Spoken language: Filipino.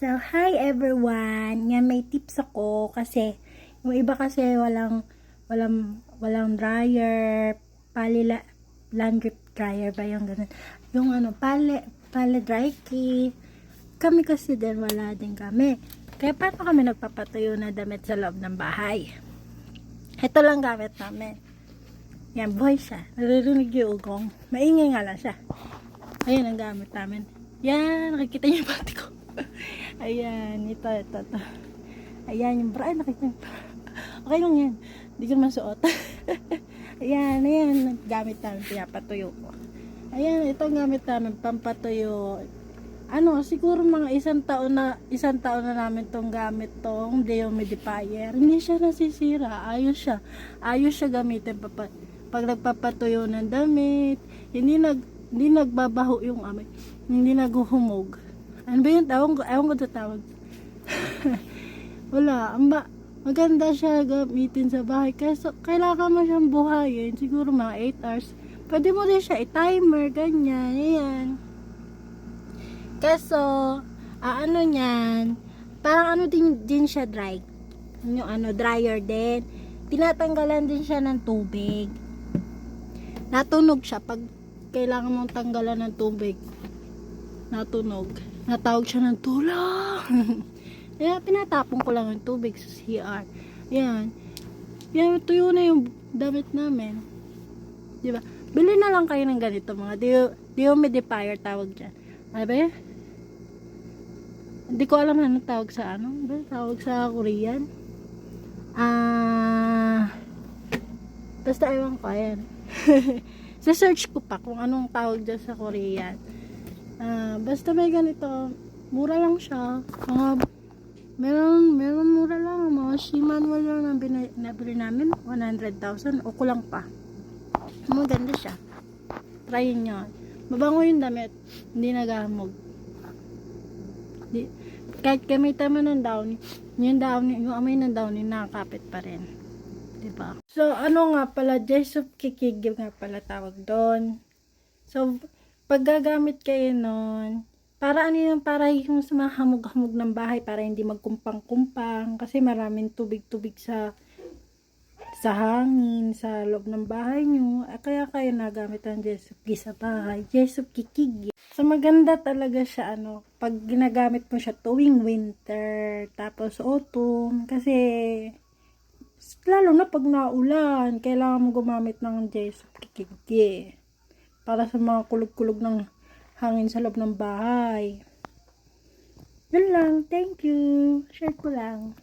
So, hi everyone! Yan, may tips ako kasi yung iba kasi walang dryer, laundry dryer ba yung ganun. Yung pale dry key. Kami kasi din wala din kami. Kaya paano kami nagpapatuyo na damit sa loob ng bahay? Ito lang gamit namin. Yan, buhay siya. Naririnig yung ugong. Maingay nga lang siya. Ayan ang gamit namin. Yan, nakikita niyo yung pati ko. Ayan, ito. Ayan, yung bra. Nakikita niyo. Okay lang yan. Hindi ko naman suot. Ayan. Gamit namin. Pinapatuyo ko. Ayan, ito ang gamit namin. Pampatuyo. Siguro mga isang taon na namin tong gamit tong dehumidifier. Hindi siya nasisira. Ayos siya gamitin pag nagpapatuyo ng damit. Hindi nagbabaho yung amoy. Hindi naghuhumog. Ano ba yun? Ewan ko sa tawag. Wala. Maganda siya gamitin sa bahay. Kasi kailangan mo siyang buhayin. Siguro mga 8 hours. Pwede mo din siya i-timer. Ganyan. Ayan. Kaso, niyan, parang din siya dry. Yung dryer din. Tinatanggalan din siya ng tubig. Natunog siya pag kailangan mong tanggalan ng tubig. Natunog. Natawag siya ng tulong. Kaya pinatapon ko lang yung tubig sa CR. Yan. Yan, tuyo na yung damit namin. Diba? Bili na lang kayo ng ganito mga dehumidifier tawag dyan. Ano ba yun? Hindi ko alam ano tawag sa tawag sa Korean. Basta ewan ko, ayan. Sa search ko pa kung anong tawag dyan sa Korean. Basta may ganito, mura lang siya. Meron mura lang. Mga Shiman lang ang nabili namin. 100,000 o kulang pa. Maganda siya. Try nyo. Mabango yung damit. Hindi naghamog. Kahit gamitan mo ng downy, yung amoy ng downy nakakapit pa rin. Diba? So, nga pala, Jessup Kikig nga pala tawag doon. So, pag gagamit kayo nun, para yung sa mga hamog-hamog ng bahay, para hindi magkumpang-kumpang, kasi maraming tubig-tubig sa hangin, sa loob ng bahay nyo. Kaya kayo nagamit ang Jessup sa bahay. Jessup Kikig. So, maganda talaga siya, pag ginagamit mo siya tuwing winter, tapos autumn, kasi, lalo na pag naulan, kailangan mo gumamit ng Jessup Kikig. Para sa mga kulog-kulog ng hangin sa loob ng bahay. Yun lang. Thank you. Share ko lang.